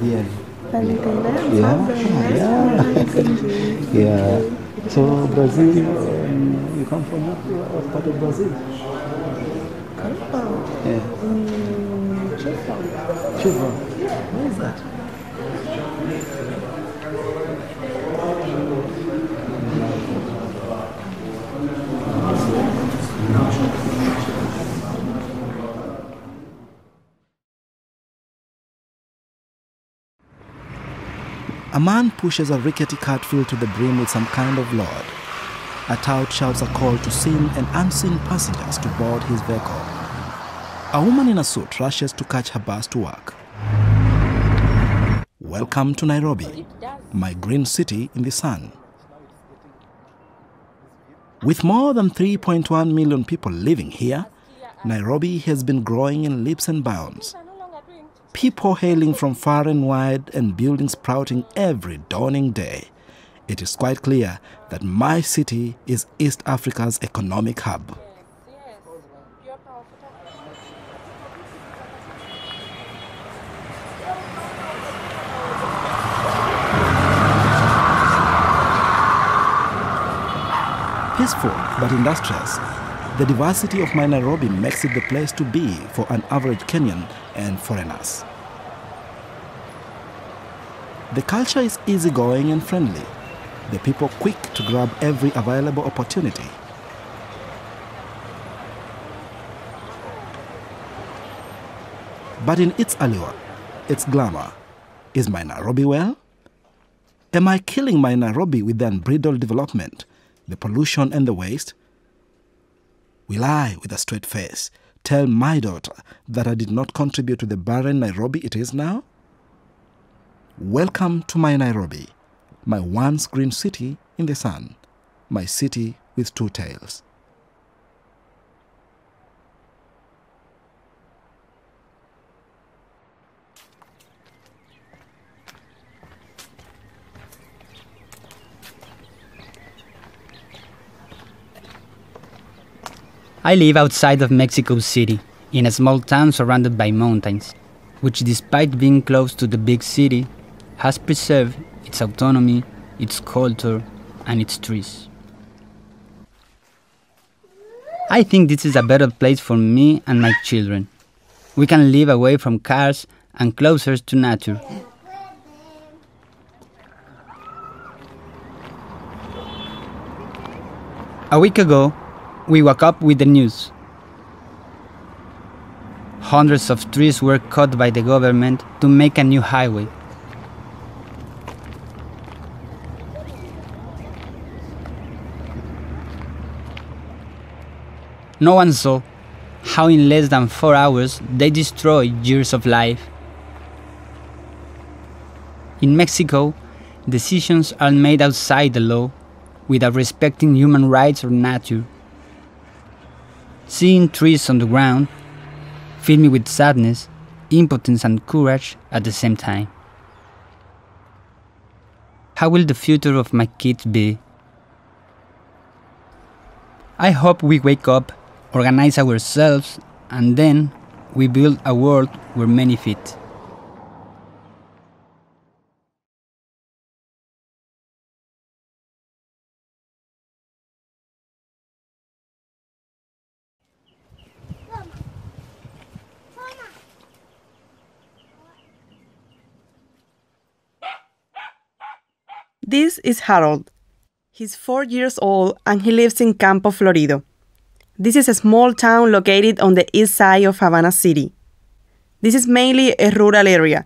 Bien. Yeah. So Brazil, you come from what part of Brazil? Yeah. Chuva. Where is that? A man pushes a rickety cart filled to the brim with some kind of load. A tout shouts a call to seen and unseen passengers to board his vehicle. A woman in a suit rushes to catch her bus to work. Welcome to Nairobi, my green city in the sun. With more than 3.1 million people living here, Nairobi has been growing in leaps and bounds. People hailing from far and wide and buildings sprouting every dawning day. It is quite clear that my city is East Africa's economic hub. Peaceful but industrious, the diversity of my Nairobi makes it the place to be for an average Kenyan and foreigners. The culture is easygoing and friendly. The people quick to grab every available opportunity. But in its allure, its glamour, is my Nairobi well? Am I killing my Nairobi with the unbridled development, the pollution and the waste? Will I, with a straight face, tell my daughter that I did not contribute to the barren Nairobi it is now? Welcome to my Nairobi, my once green city in the sun, my city with two tails. I live outside of Mexico City, in a small town surrounded by mountains, which despite being close to the big city, has preserved its autonomy, its culture, and its trees. I think this is a better place for me and my children. We can live away from cars and closer to nature. A week ago, we woke up with the news. Hundreds of trees were cut by the government to make a new highway. No one saw how in less than 4 hours they destroyed years of life. In Mexico, decisions are made outside the law without respecting human rights or nature. Seeing trees on the ground fill me with sadness, impotence and courage at the same time. How will the future of my kids be? I hope we wake up, organize ourselves, and then we build a world where many fit. This is Harold. He's 4 years old and he lives in Campo Florido. This is a small town located on the east side of Havana City. This is mainly a rural area,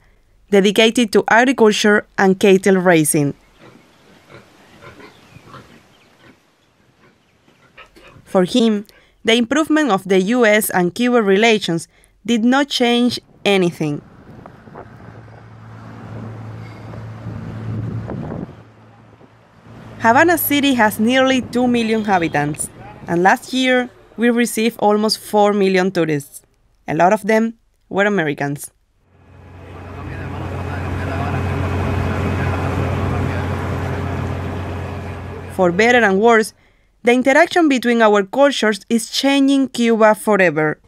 dedicated to agriculture and cattle raising. For him, the improvement of the US and Cuba relations did not change anything. Havana City has nearly 2 million inhabitants, and last year we received almost 4 million tourists. A lot of them were Americans. For better and worse, the interaction between our cultures is changing Cuba forever.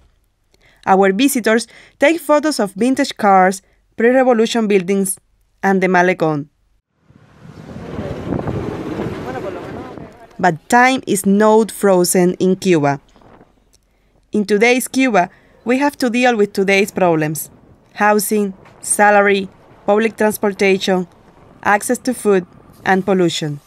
Our visitors take photos of vintage cars, pre-revolution buildings, and the Malecón. But time is not frozen in Cuba. In today's Cuba, we have to deal with today's problems: housing, salary, public transportation, access to food, and pollution.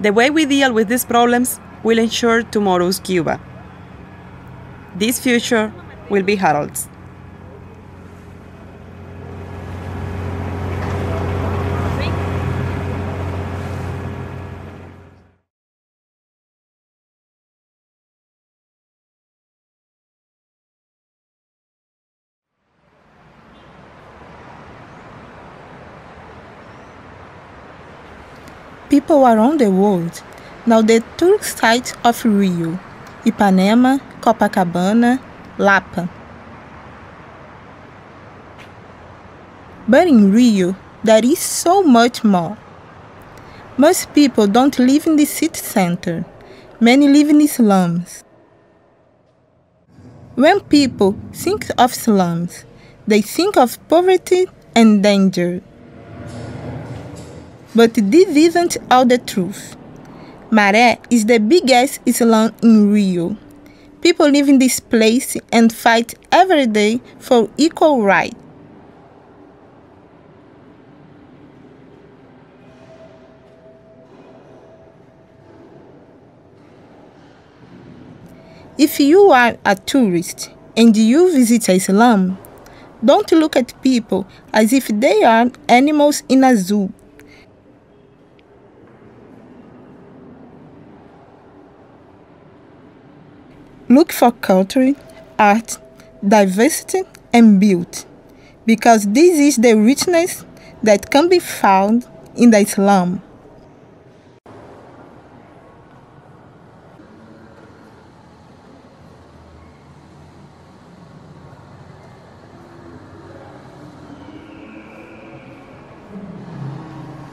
The way we deal with these problems will ensure tomorrow's Cuba. This future will be Harold's. People around the world know the tourist sites of Rio, Ipanema, Copacabana, Lapa. But in Rio, there is so much more. Most people don't live in the city center. Many live in the slums. When people think of slums, they think of poverty and danger. But this isn't all the truth. Maré is the biggest slum in Rio. People live in this place and fight every day for equal rights. If you are a tourist and you visit a slum, don't look at people as if they are animals in a zoo. Look for culture, art, diversity, and beauty, because this is the richness that can be found in the slum.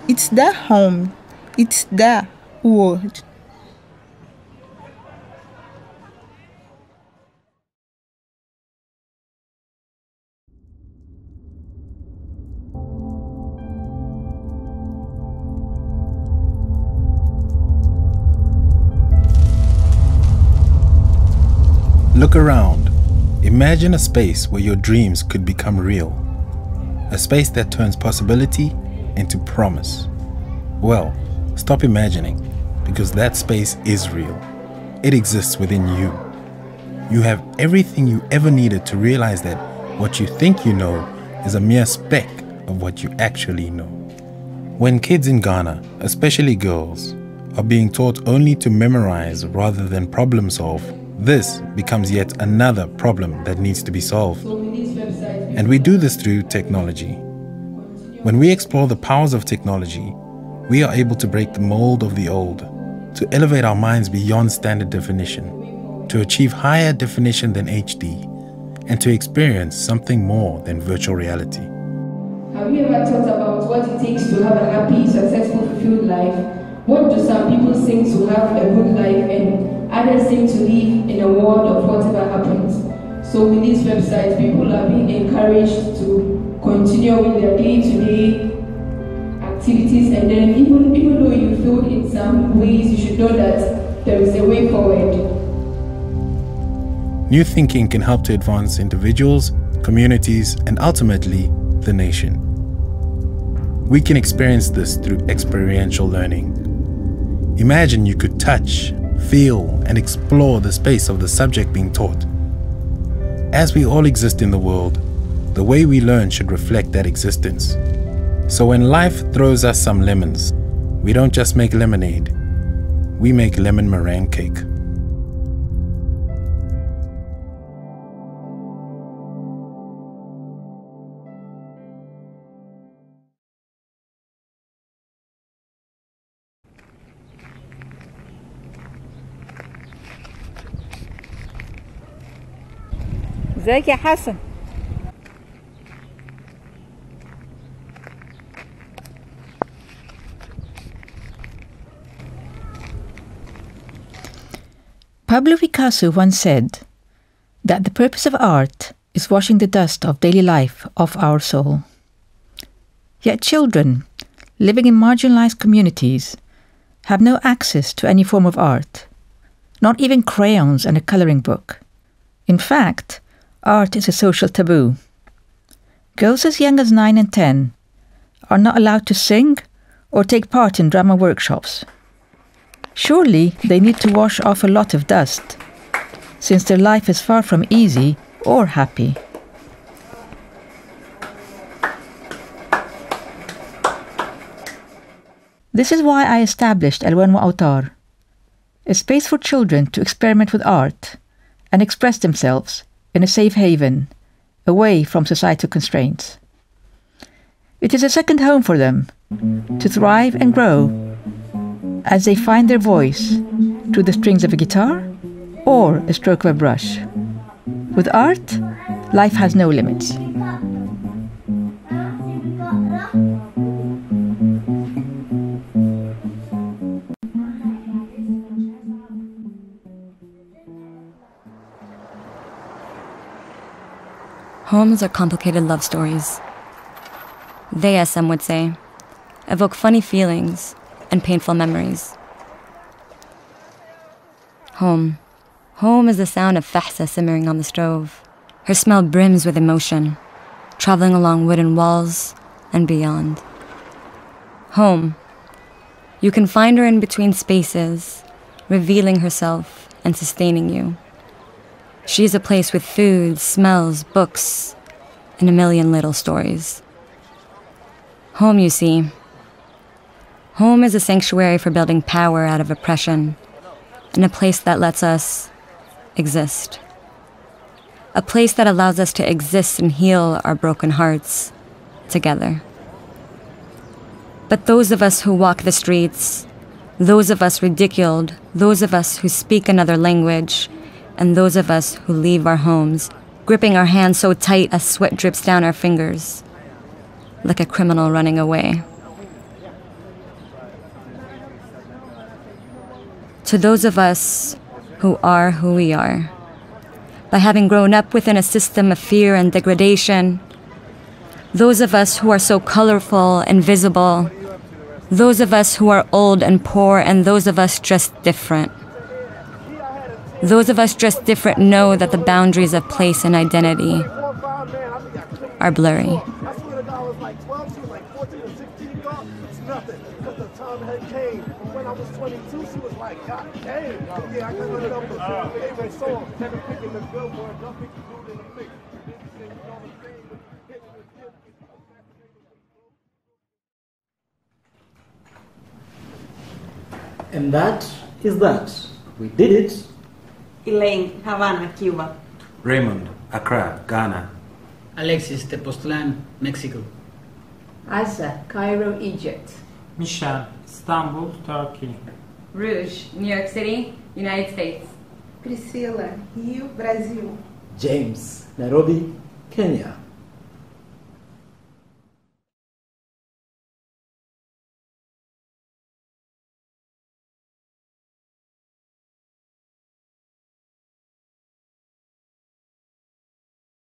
It's their home. It's their world. Look around. Imagine a space where your dreams could become real. A space that turns possibility into promise. Well, stop imagining, because that space is real. It exists within you. You have everything you ever needed to realize that what you think you know is a mere speck of what you actually know. When kids in Ghana, especially girls, are being taught only to memorize rather than problem solve, this becomes yet another problem that needs to be solved. And we do this through technology. When we explore the powers of technology, we are able to break the mold of the old, to elevate our minds beyond standard definition, to achieve higher definition than HD, and to experience something more than virtual reality. Have you ever thought about what it takes to have a happy, successful, fulfilled life? What do some people think to have a good life and others seem to live in a world of whatever happens? So with this website, people are being encouraged to continue with their day-to-day activities, and then even though you feel in some ways, you should know that there is a way forward. New thinking can help to advance individuals, communities, and ultimately the nation. We can experience this through experiential learning. Imagine you could touch, feel, and explore the space of the subject being taught. As we all exist in the world, the way we learn should reflect that existence. So when life throws us some lemons, we don't just make lemonade, we make lemon meringue cake. ازيك يا حسن؟ Pablo Picasso once said that the purpose of art is washing the dust of daily life off our soul. Yet children living in marginalized communities have no access to any form of art, not even crayons and a coloring book. In fact, art is a social taboo. Girls as young as 9 and 10 are not allowed to sing or take part in drama workshops. Surely they need to wash off a lot of dust, since their life is far from easy or happy. This is why I established El Buen Autor, a space for children to experiment with art and express themselves in a safe haven, away from societal constraints. It is a second home for them, to thrive and grow as they find their voice through the strings of a guitar or a stroke of a brush. With art, life has no limits. Homes are complicated love stories. They, as some would say, evoke funny feelings and painful memories. Home. Home is the sound of Fahsa simmering on the stove. Her smell brims with emotion, traveling along wooden walls and beyond. Home. You can find her in between spaces, revealing herself and sustaining you. She is a place with food, smells, books, and a million little stories. Home, you see. Home is a sanctuary for building power out of oppression, and a place that lets us exist. A place that allows us to exist and heal our broken hearts together. But those of us who walk the streets, those of us ridiculed, those of us who speak another language, and those of us who leave our homes, gripping our hands so tight as sweat drips down our fingers, like a criminal running away. To those of us who are who we are, by having grown up within a system of fear and degradation, those of us who are so colorful and visible, those of us who are old and poor, and those of us dressed different. Those of us dressed different know that the boundaries of place and identity are blurry. And that is that. We did it. Elaine, Havana, Cuba. Raymond, Accra, Ghana. Alexis, Tepoztlan, Mexico. Asa, Cairo, Egypt. Michelle, Istanbul, Turkey. Rouge, New York City, United States. Priscila, Rio, Brasil. James, Nairobi, Kenya.